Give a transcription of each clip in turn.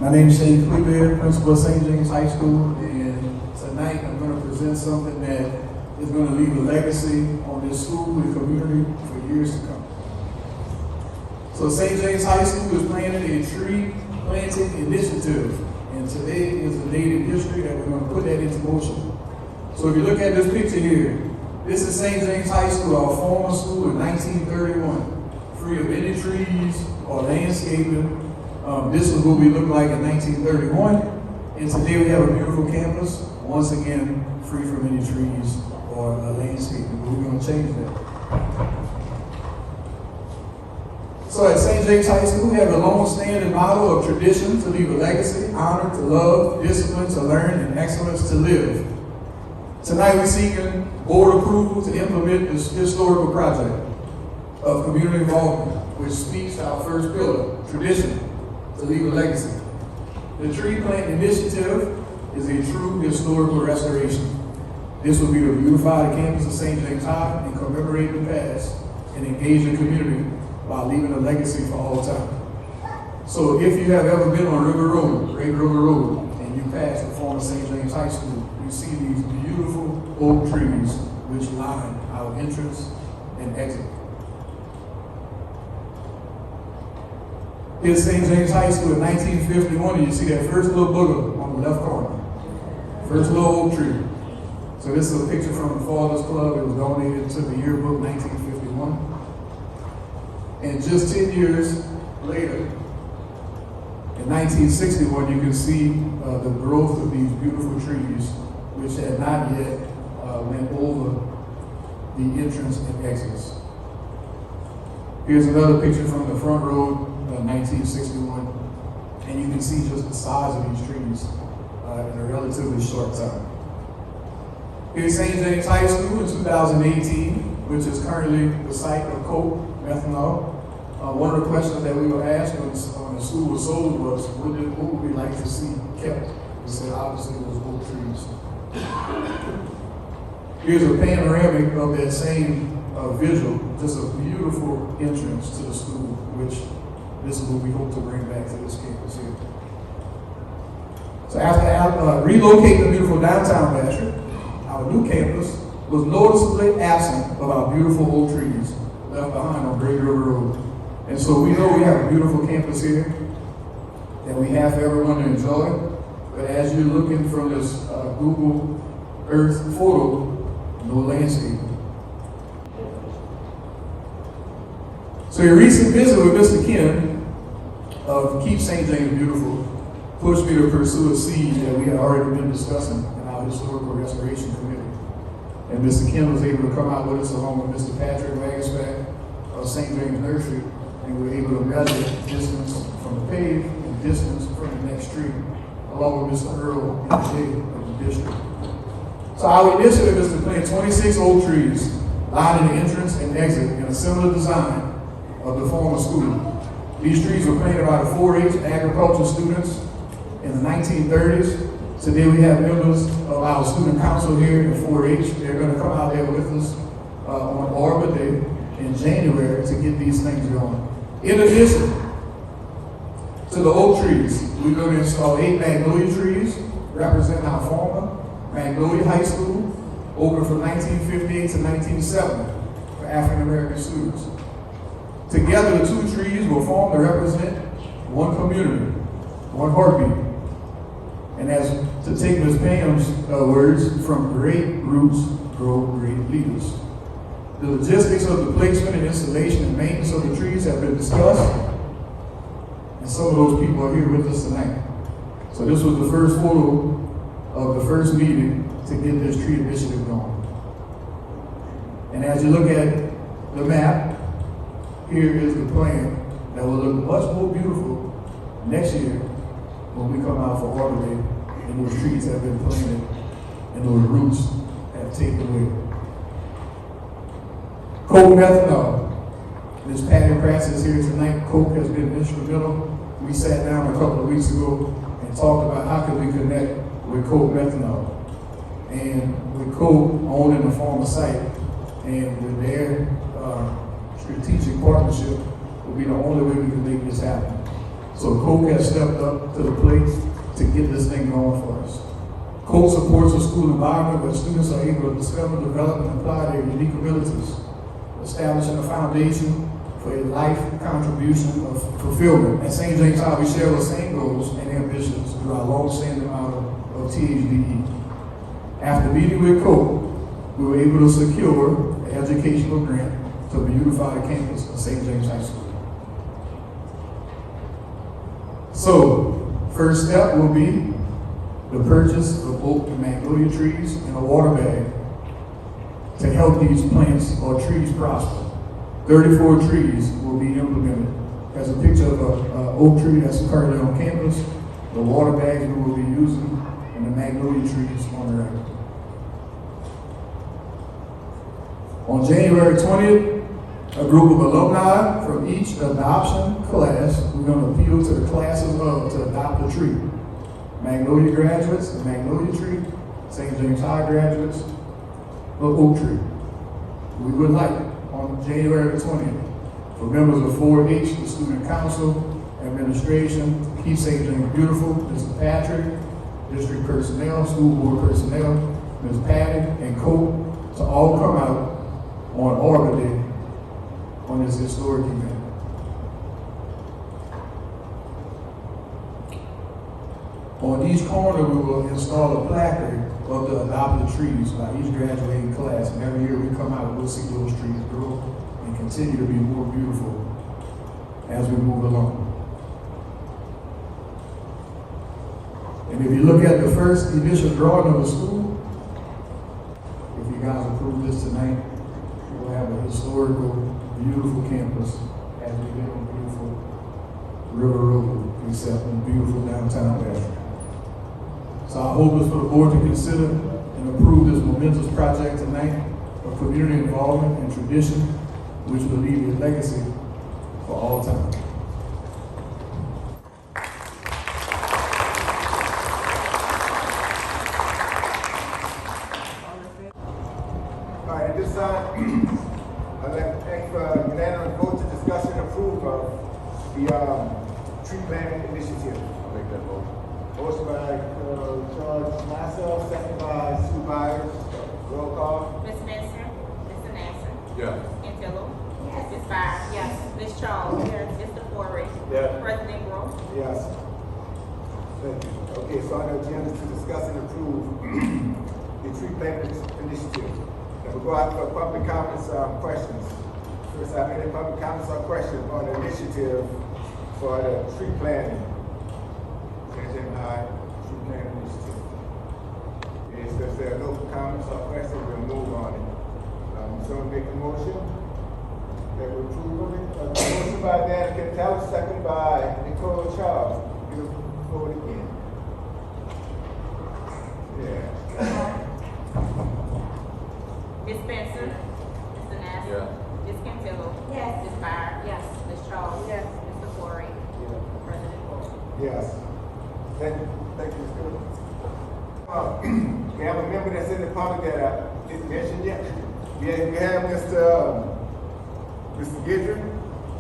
My name is Shane Cleveland, principal of St. James High School, and tonight I'm going to present something that is going to leave a legacy on this school and community for years to come. So St. James High School is planning a tree planting initiative, and today is the date in history that we're going to put that into motion. So if you look at this picture here, this is St. James High School, our former school in 1931, free of any trees or landscaping. This is what we looked like in 1931, and today we have a beautiful campus, once again, free from any trees or landscaping. We're going to change that. So at St. James High School, we have a long-standing model of tradition to leave a legacy, honor to love, discipline to learn, and excellence to live. Tonight we're seeking board approval to implement this historical project of community involvement, which speaks to our first pillar, tradition, to leave a legacy. The tree plant initiative is a true historical restoration. This will be to beautify the campus of St. James High and commemorate the past and engage the community while leaving a legacy for all time. So if you have ever been on River Road, Great River Road, and you pass the former St. James High School, you see these beautiful oak trees which line our entrance and exit. Here's St. James High School in 1951, and you see that first little booger on the left corner. First little oak tree. So this is a picture from the Fathers Club. It was donated to the yearbook 1951. And just 10 years later, in 1961, you can see the growth of these beautiful trees, which had not yet went over the entrance and exits. Here's another picture from the front road, 1961, and you can see just the size of these trees in a relatively short time. Here's St. James High School in 2018, which is currently the site of coke, methanol. One of the questions that we were asked when the school was sold was, what would we like to see kept? We said, obviously, it was oak trees. Here's a panoramic of that same visual, just a beautiful entrance to the school, which this is what we hope to bring back to this campus here. So after relocating the beautiful downtown Bastrop, our new campus was noticeably absent of our beautiful oak trees left behind on Great River Road. And so we know we have a beautiful campus here that we have for everyone to enjoy. But as you're looking from this Google Earth photo, no landscaping. So your recent visit with Mr. Kim of Keep St. James Beautiful pushed me to pursue a seed that we had already been discussing in our historical restoration committee. And Mr. Kim was able to come out with us along with Mr. Patrick Wagasback of St. James Nursery, and we were able to measure distance from the pave and distance from the next tree, along with Mr. Earl and Jay of the district. So our initiative is to plant 26 oak trees lining the entrance and exit in a similar design of the former school. These trees were planted by the 4-H agricultural students in the 1930s. Today we have members of our student council here in 4-H. They're going to come out there with us on Arbor Day in January to get these things going. In addition to the oak trees, we're going to install 8 magnolia trees representing our former Magnolia High School, open from 1958 to 1970 for African American students. Together, the 2 trees will form to represent one community, one heartbeat. And as to take Ms. Pam's words, from great roots grow great leaders. The logistics of the placement and installation and maintenance of the trees have been discussed, and some of those people are here with us tonight. So this was the first photo of the first meeting to get this tree initiative going. And as you look at the map, here is the plan that will look much more beautiful next year when we come out for Arbor Day and those trees have been planted and those roots have taken away. Coke methanol. Ms. Patty Pratt is here tonight. Coke has been instrumental. We sat down a couple of weeks ago and talked about how can we connect with Coke methanol. And with Coke owning the former site and with their strategic partnership will be the only way we can make this happen. So Coke has stepped up to the plate to get this thing going for us. Coke supports a school environment where students are able to discover, develop, and apply their unique abilities, establishing a foundation for a life contribution of fulfillment. At St. James High, we share the same goals and ambitions through our long-standing model of THDE. After meeting with Coke, we were able to secure an educational grant to beautify the campus of St. James High School. So, first step will be the purchase of oak and magnolia trees and a water bag to help these plants or trees prosper. 34 trees will be implemented. There's a picture of an oak tree that's currently on campus, the water bags we will be using, and the magnolia trees on the right. On January 20th, a group of alumni from each adoption class, we're going to appeal to the classes to adopt a tree. Magnolia graduates, the magnolia tree, St. James High graduates, the oak tree. We would like on January 20th for members of 4-H, the student council, administration, Keep St. James Beautiful, Mr. Patrick, district personnel, school board personnel, Ms. Patty, and Coke to all come out on Arbor Day on this historic event. On each corner, we will install a placard of the adopted trees by each graduating class, and every year we come out, we'll see those trees grow and continue to be more beautiful as we move along. And if you look at the first initial drawing of the school, if you guys approve this tonight, we'll have a historical, beautiful campus as we live on beautiful River Road, except in beautiful downtown Bastrop. So our hope is for the board to consider and approve this momentous project tonight of community involvement and tradition, which will leave a legacy for all time. All right, at this time, I'd like to ask for unanimous vote to discuss and approve of the tree planting initiative. I'll make that vote. Motion by Charles myself, second by Sue Byers. Roll call. Ms. Spencer, Mr. Nasser. Yes. Ms. Antillo. Yes. Ms. Byers. Yes. Ms. Charles. Yes. Mr. Forey. Yes. President Gross. Yes. Thank you. Okay, so on the agenda to discuss and approve the tree planting initiative. And we'll go out for public comments, questions. First, I have any public comments or questions on the initiative for the tree planting. St. James High tree planting initiative. Yes, if there are no comments or questions, we'll move on it. So make a motion that we approve of it. Motion by Dan Cantella, second by Nicole Charles. Get a vote again. Yeah. Ms. Spencer, Mr. Nasser. Yeah. Ms. Cantillo. Yes. Ms. Byers. Yes. Ms. Charles. Yes. Mr. Forey. Yeah. President Gross. Yes. Thank you, Ms. Good. We have a member that's in the public that I didn't mention yet. We have Mr. Gidry.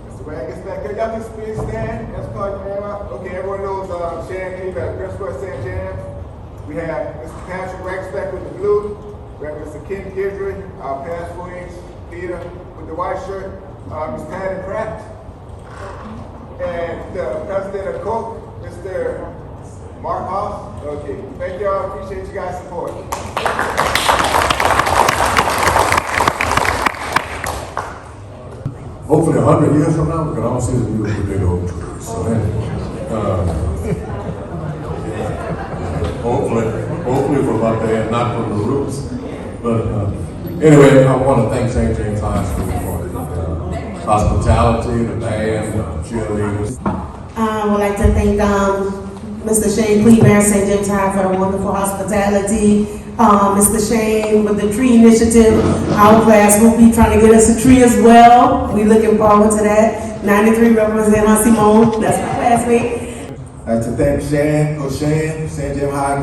Mr. Waggis back there. Y'all can please stand. That's part of the name. Okay, everyone knows Shan Lee, the principal at St. James. We have Mr. Patrick Waggis back with the blue. We have Mr. Ken Gidry, our past 4-H leader with the white shirt. Ms. Patty Pratt. And the president of Coke, Mr. Mark Hoss. Okay, thank y'all. Appreciate you guys' support. Hopefully 100 years from now, we can all see the beautiful big oak trees. So anyway, hopefully from up there, not from the roots. But anyway, I want to thank St. James High School for the hospitality, the band, the cheerleaders. I would like to thank Mr. Shane Cleaver, St. James High, for the wonderful hospitality. Mr. Shane with the tree initiative. Our class will be trying to get us a tree as well. We're looking forward to that. 93 represent Simone, that's my classmate. I'd like to thank Shane, St. James High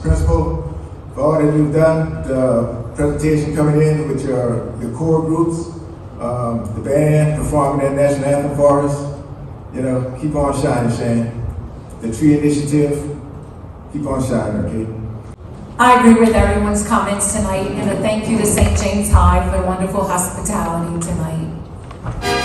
principal, for all that you've done. The presentation coming in with your core groups, the band performing that national anthem for us. You know, keep on shining, Shane. The tree initiative, keep on shining, okay? I agree with everyone's comments tonight, and a thank you to St. James High for wonderful hospitality tonight.